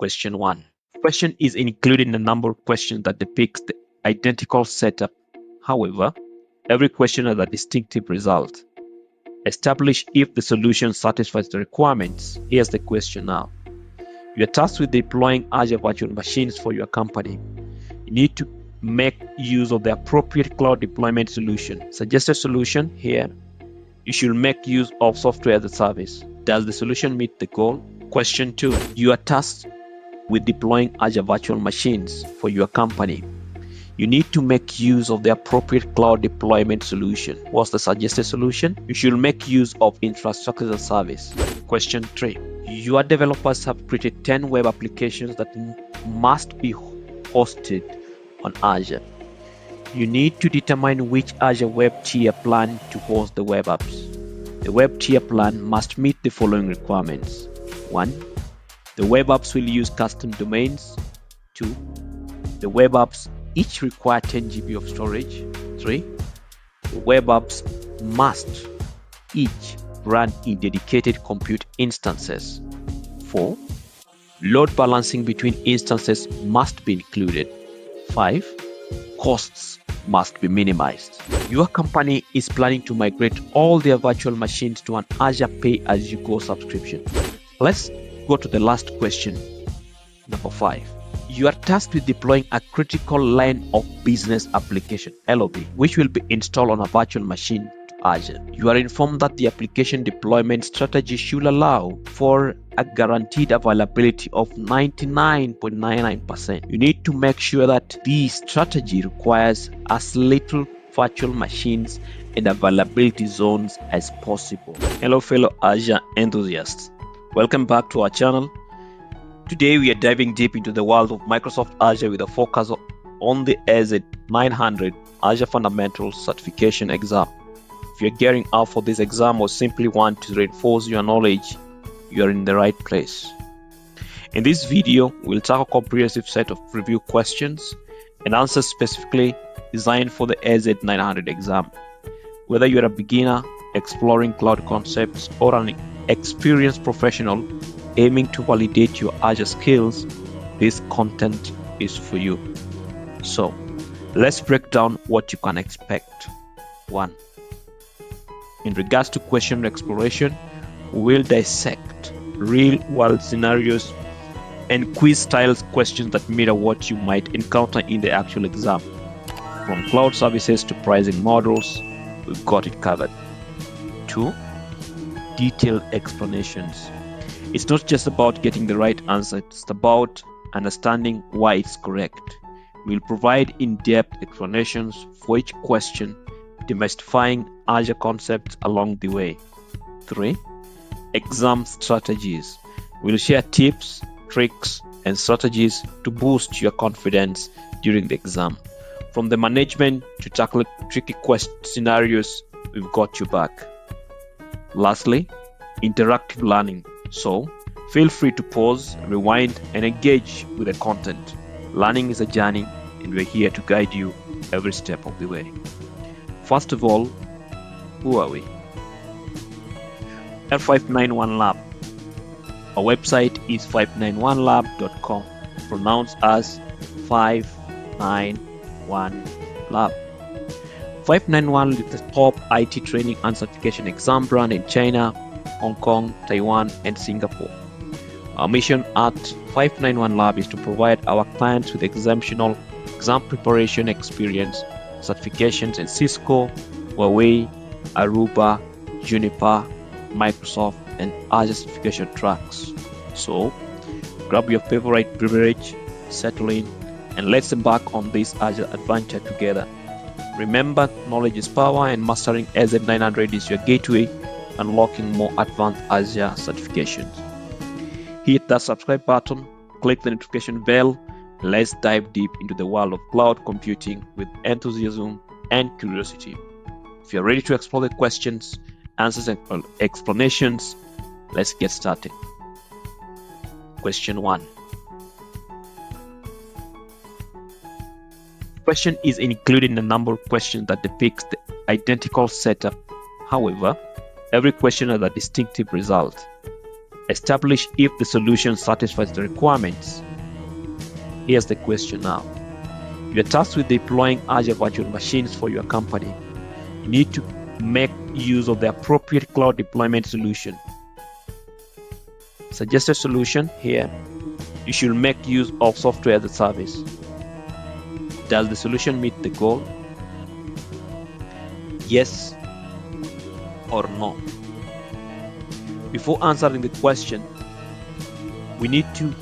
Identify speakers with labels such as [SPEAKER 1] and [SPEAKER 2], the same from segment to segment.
[SPEAKER 1] Question 1. Question is included in a number of questions that depicts the identical setup. However, every question has a distinctive result. Establish if the solution satisfies the requirements. Here's the question now. You are tasked with deploying Azure virtual machines for your company. You need to make use of the appropriate cloud deployment solution. Suggested solution here. You should make use of software as a service. Does the solution meet the goal? Question 2. You are tasked with deploying Azure virtual machines for your company. You need to make use of the appropriate cloud deployment solution. What's the suggested solution? You should make use of infrastructure as a service. Question 3. Your developers have created 10 web applications that must be hosted on Azure. You need to determine which Azure web tier plan to host the web apps. The web tier plan must meet the following requirements. 1. The web apps will use custom domains. 2. The web apps each require 10 GB of storage. 3. The web apps must each run in dedicated compute instances. 4. Load balancing between instances must be included. 5. Costs must be minimized. Your company is planning to migrate all their virtual machines to an Azure pay-as-you-go subscription. Let's go to the last question, number 5. You are tasked with deploying a critical line of business application, LOB, which will be installed on a virtual machine to Azure. You are informed that the application deployment strategy should allow for a guaranteed availability of 99.99%. You need to make sure that the strategy requires as little virtual machines and availability zones as possible. Hello fellow Azure enthusiasts. Welcome back to our channel. Today we are diving deep into the world of Microsoft Azure with a focus on the AZ900 Azure Fundamental Certification exam. If you're gearing up for this exam or simply want to reinforce your knowledge, you are in the right place. In this video, we'll tackle a comprehensive set of review questions and answers specifically designed for the AZ900 exam. Whether you're a beginner exploring cloud concepts or an experienced professional aiming to validate your Azure skills, this content is for you. So, let's break down what you can expect. 1. In regards to question exploration, we will dissect real-world scenarios and quiz-style questions that mirror what you might encounter in the actual exam. From cloud services to pricing models, we've got it covered. 2. Detailed explanations. It's not just about getting the right answer, it's about understanding why it's correct. We'll provide in-depth explanations for each question, demystifying Azure concepts along the way. 3. Exam strategies. We'll share tips, tricks, and strategies to boost your confidence during the exam. From the management to tackle tricky scenarios, we've got you back. Lastly, interactive learning. So, feel free to pause, rewind, and engage with the content. Learning is a journey, and we're here to guide you every step of the way. First of all, who are we? L591 Lab. Our website is 591lab.com, pronounced as 591 Lab. 591 is the top IT training and certification exam brand in China, Hong Kong, Taiwan, and Singapore. Our mission at 591 Lab is to provide our clients with exceptional exam preparation experience, certifications in Cisco, Huawei, Aruba, Juniper, Microsoft, and Azure certification tracks. So, grab your favorite beverage, settle in, and let's embark on this Azure adventure together. Remember, knowledge is power, and mastering AZ900 is your gateway, unlocking more advanced Azure certifications. Hit that subscribe button, click the notification bell, and let's dive deep into the world of cloud computing with enthusiasm and curiosity. If you're ready to explore the questions, answers, and explanations, let's get started. Question 1. Question is included in a number of questions that depicts the identical setup. However, every question has a distinctive result. Establish if the solution satisfies the requirements. Here's the question now. You're tasked with deploying Azure virtual machines for your company. You need to make use of the appropriate cloud deployment solution. Suggested solution here, you should make use of software as a service. Does the solution meet the goal? Yes or no? Before answering the question, we need to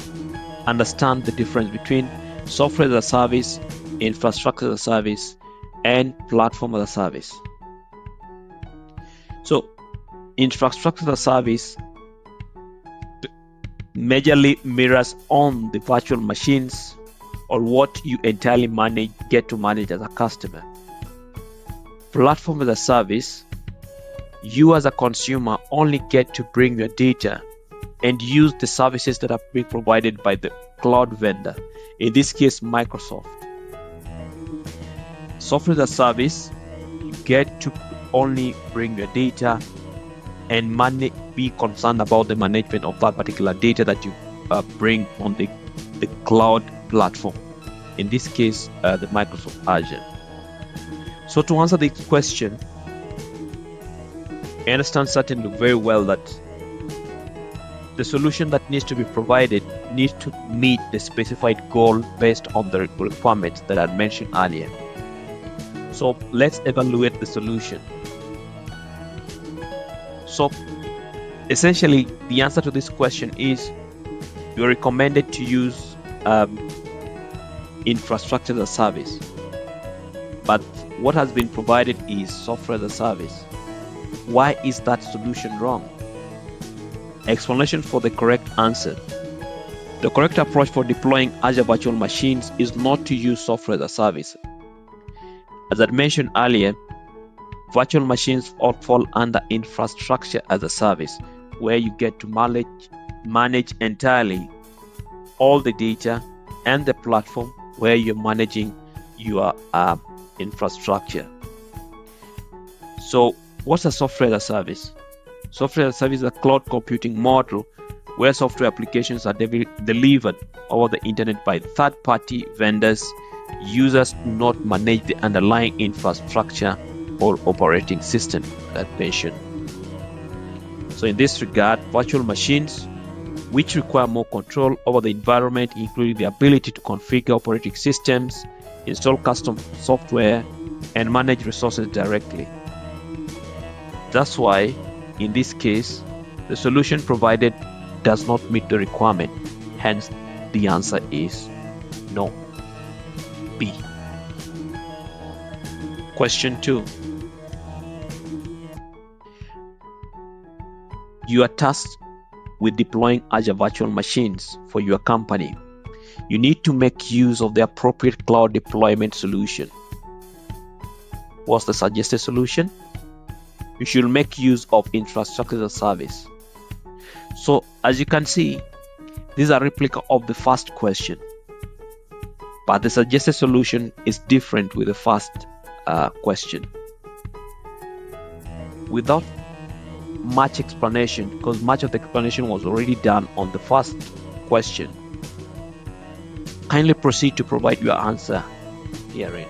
[SPEAKER 1] understand the difference between software as a service, infrastructure as a service, and platform as a service. So, infrastructure as a service majorly mirrors on the virtual machines or what you entirely get to manage as a customer. Platform as a service, you as a consumer only get to bring your data and use the services that are being provided by the cloud vendor, in this case Microsoft. Software as a service, you get to only bring your data and be concerned about the management of that particular data that you bring on the cloud platform, in this case the Microsoft Azure. So to answer this question, I understand certainly very well that the solution that needs to be provided needs to meet the specified goal based on the requirements that I mentioned earlier. So let's evaluate the solution. So essentially, the answer to this question is you're recommended to use infrastructure as a service. But what has been provided is software as a service. Why is that solution wrong? Explanation for the correct answer. The correct approach for deploying Azure virtual machines is not to use software as a service. As I mentioned earlier, virtual machines all fall under infrastructure as a service, where you get to manage entirely all the data and the platform where you're managing your infrastructure. So what's a software as a service? Software as a service is a cloud computing model where software applications are delivered over the internet by third-party vendors. Users do not manage the underlying infrastructure or operating system that mentioned. So in this regard, virtual machines, which require more control over the environment, including the ability to configure operating systems, install custom software, and manage resources directly. That's why, in this case, the solution provided does not meet the requirement. Hence, the answer is no. B. Question 2. You are tasked with deploying Azure virtual machines for your company. You need to make use of the appropriate cloud deployment solution. What's the suggested solution? You should make use of infrastructure as a service. So as you can see, this is a replica of the first question, but the suggested solution is different with the first question. Without much explanation, because much of the explanation was already done on the first question, kindly proceed to provide your answer herein.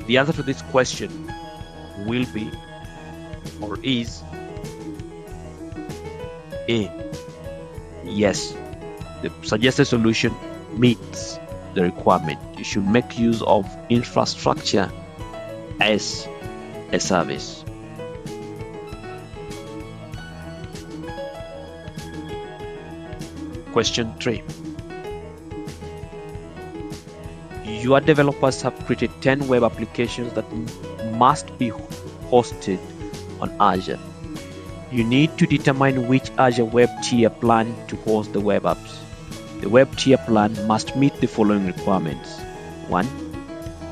[SPEAKER 1] The answer to this question will be or is A. Yes, the suggested solution meets the requirement. You should make use of infrastructure as a service. Question 3. Your developers have created 10 web applications that must be hosted on Azure. You need to determine which Azure web tier plan to host the web apps. The web tier plan must meet the following requirements. 1.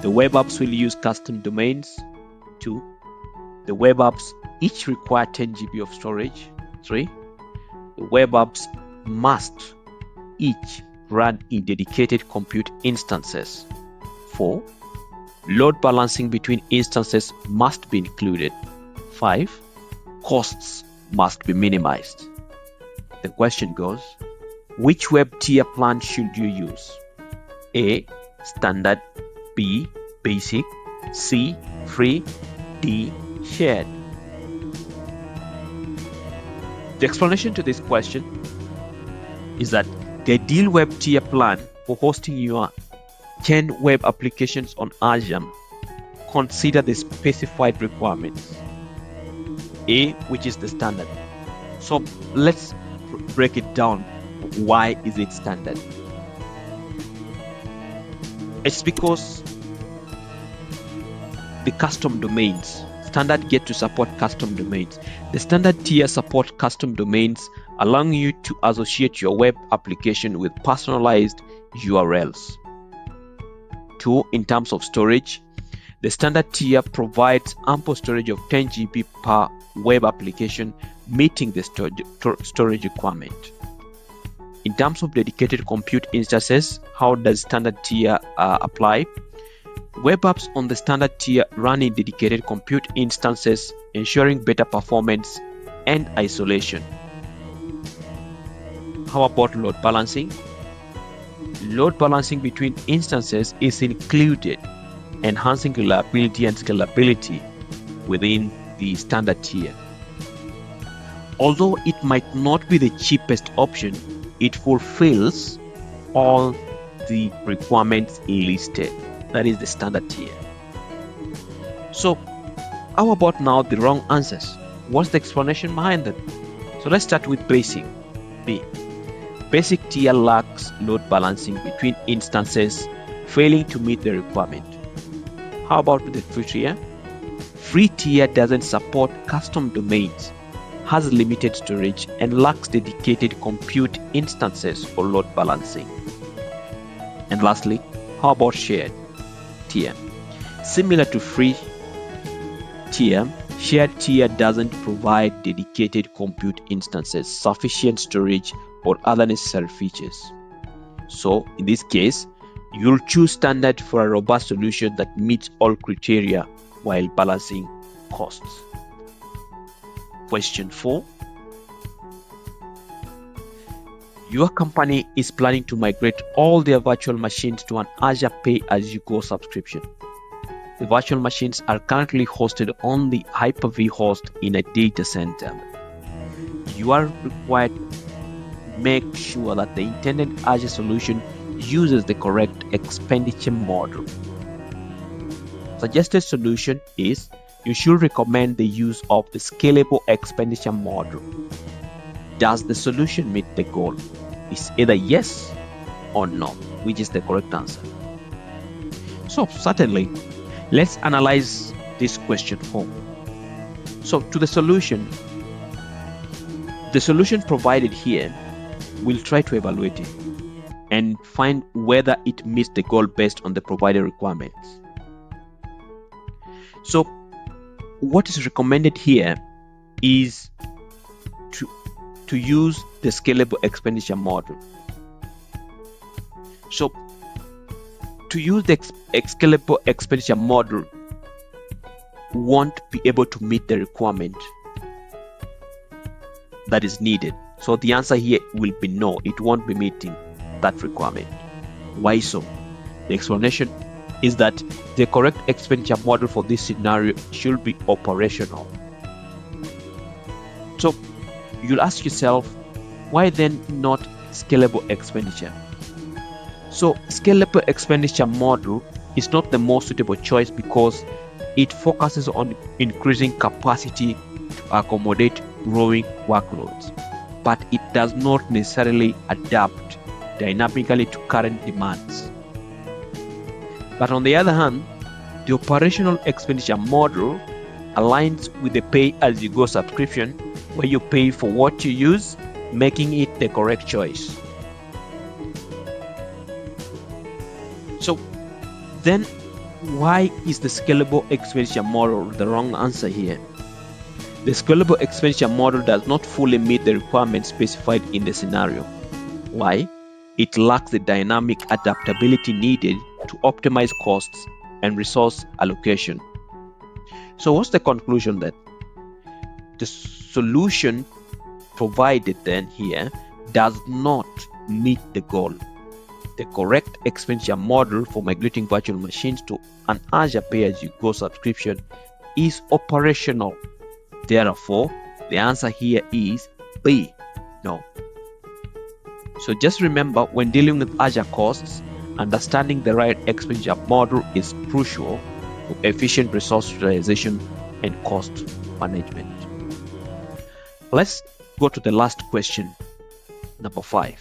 [SPEAKER 1] The web apps will use custom domains. 2. The web apps each require 10 GB of storage. 3. The web apps must each run in dedicated compute instances. 4. Load balancing between instances must be included. 5. Costs must be minimized. The question goes, which web tier plan should you use? A. Standard. B. Basic. C. Free. D. Shared. The explanation to this question is that the ideal web tier plan for hosting your 10 web applications on Azure consider the specified requirements. A, which is the standard. So let's break it down. Why is it standard? It's because the custom domains. Standard get to support custom domains. The standard tier support custom domains, allowing you to associate your web application with personalized URLs. 2, in terms of storage, the standard tier provides ample storage of 10 GB per web application, meeting the storage requirement. In terms of dedicated compute instances, how does standard tier apply? Web apps on the standard tier run in dedicated compute instances, ensuring better performance and isolation. How about load balancing? Load balancing between instances is included, enhancing reliability and scalability within the standard tier. Although it might not be the cheapest option, it fulfills all the requirements listed. That is the standard tier. So how about now the wrong answers? What's the explanation behind them? So let's start with basic. B. Basic tier lacks load balancing between instances, failing to meet the requirement. How about the free tier? Free tier doesn't support custom domains, has limited storage, and lacks dedicated compute instances for load balancing. And lastly, how about shared tier? Similar to free tier, shared tier doesn't provide dedicated compute instances, sufficient storage, or other necessary features. So in this case, you'll choose standard for a robust solution that meets all criteria while balancing costs. Question 4. Your company is planning to migrate all their virtual machines to an Azure pay-as-you-go subscription. The virtual machines are currently hosted on the Hyper-V host in a data center. You are required to make sure that the intended Azure solution uses the correct expenditure model. Suggested solution is you should recommend the use of the scalable expenditure model. Does the solution meet the goal? It's either yes or no, which is the correct answer. So certainly, let's analyze this question home. So to the solution provided here, we'll try to evaluate it and find whether it meets the goal based on the provided requirements. So what is recommended here is to use the scalable expenditure model. So to use the scalable expenditure model won't be able to meet the requirement that is needed. So the answer here will be no, it won't be meeting that requirement. Why so? The explanation is that the correct expenditure model for this scenario should be operational. So you'll ask yourself, why then not scalable expenditure? So scalable expenditure model is not the most suitable choice because it focuses on increasing capacity to accommodate growing workloads, but it does not necessarily adapt dynamically to current demands. But on the other hand, the operational expenditure model aligns with the pay-as-you-go subscription, where you pay for what you use, making it the correct choice. So then, why is the scalable expenditure model the wrong answer here? The scalable expenditure model does not fully meet the requirements specified in the scenario. Why? It lacks the dynamic adaptability needed to optimize costs and resource allocation. So what's the conclusion then? The solution provided then here does not meet the goal. The correct expenditure model for migrating virtual machines to an Azure pay-as-you-go subscription is operational. Therefore, the answer here is B, no. So just remember, when dealing with Azure costs, understanding the right expenditure model is crucial for efficient resource utilization and cost management. Let's go to the last question, number 5.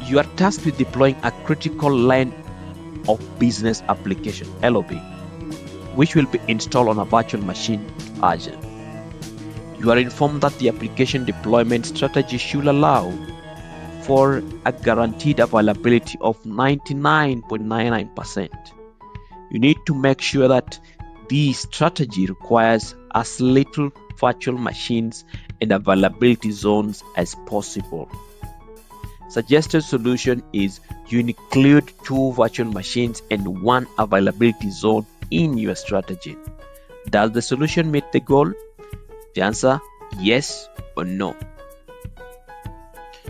[SPEAKER 1] You are tasked with deploying a critical line of business application, LOB, which will be installed on a virtual machine to Azure. You are informed that the application deployment strategy should allow for a guaranteed availability of 99.99%. You need to make sure that the strategy requires as little virtual machines and availability zones as possible. Suggested solution is you include 2 virtual machines and 1 availability zone in your strategy. Does the solution meet the goal? The answer, yes or no.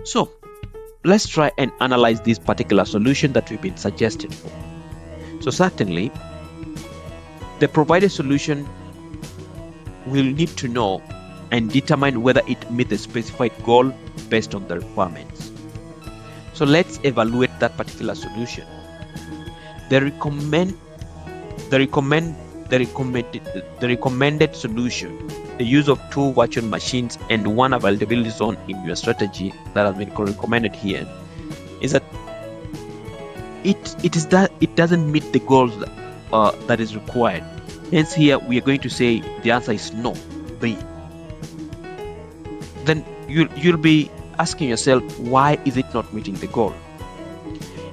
[SPEAKER 1] So let's try and analyze this particular solution that we've been suggested for. So certainly, the provided solution will need to know and determine whether it meets the specified goal based on the requirements. So let's evaluate that particular solution. The recommended solution, the use of 2 virtual machines and 1 availability zone in your strategy that has been recommended here, is that it doesn't meet the goals that is required. Hence here we are going to say the answer is no, B. Then you'll be asking yourself, why is it not meeting the goal?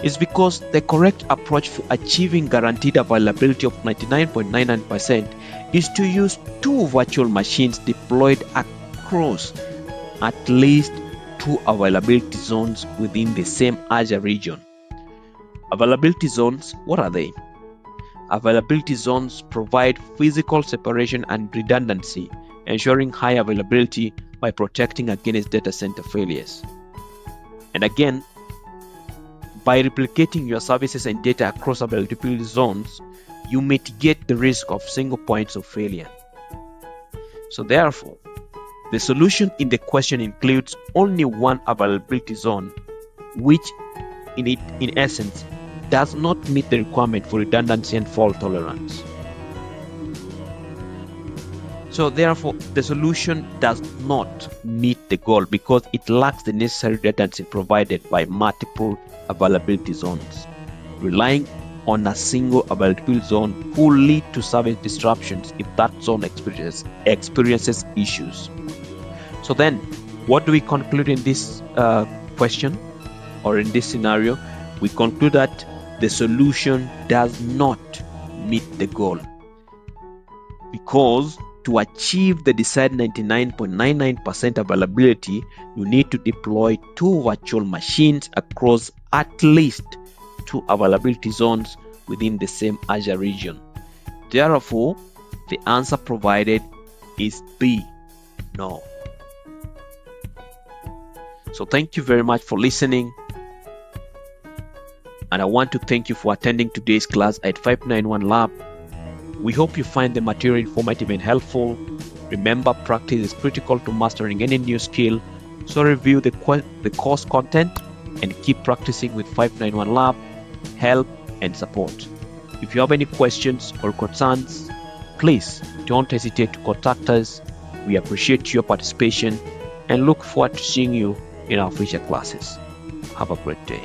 [SPEAKER 1] It's because the correct approach for achieving guaranteed availability of 99.99% is to use 2 virtual machines deployed across at least 2 availability zones within the same Azure region. Availability zones, what are they? Availability zones provide physical separation and redundancy, ensuring high availability by protecting against data center failures. And again, by replicating your services and data across availability zones, you mitigate the risk of single points of failure. So therefore, the solution in the question includes only 1 availability zone, which in essence does not meet the requirement for redundancy and fault tolerance. So therefore, the solution does not meet the goal because it lacks the necessary redundancy provided by multiple availability zones. Relying on a single availability zone will lead to service disruptions if that zone experiences issues. So then, what do we conclude in this question or in this scenario? We conclude that the solution does not meet the goal, because to achieve the desired 99.99% availability, you need to deploy 2 virtual machines across at least 2 availability zones within the same Azure region. Therefore, the answer provided is B, no. So thank you very much for listening. And I want to thank you for attending today's class at 591 Lab. We hope you find the material informative and helpful. Remember, practice is critical to mastering any new skill. So review the course content and keep practicing with 591 Lab, help and support. If you have any questions or concerns, please don't hesitate to contact us. We appreciate your participation and look forward to seeing you in our future classes. Have a great day.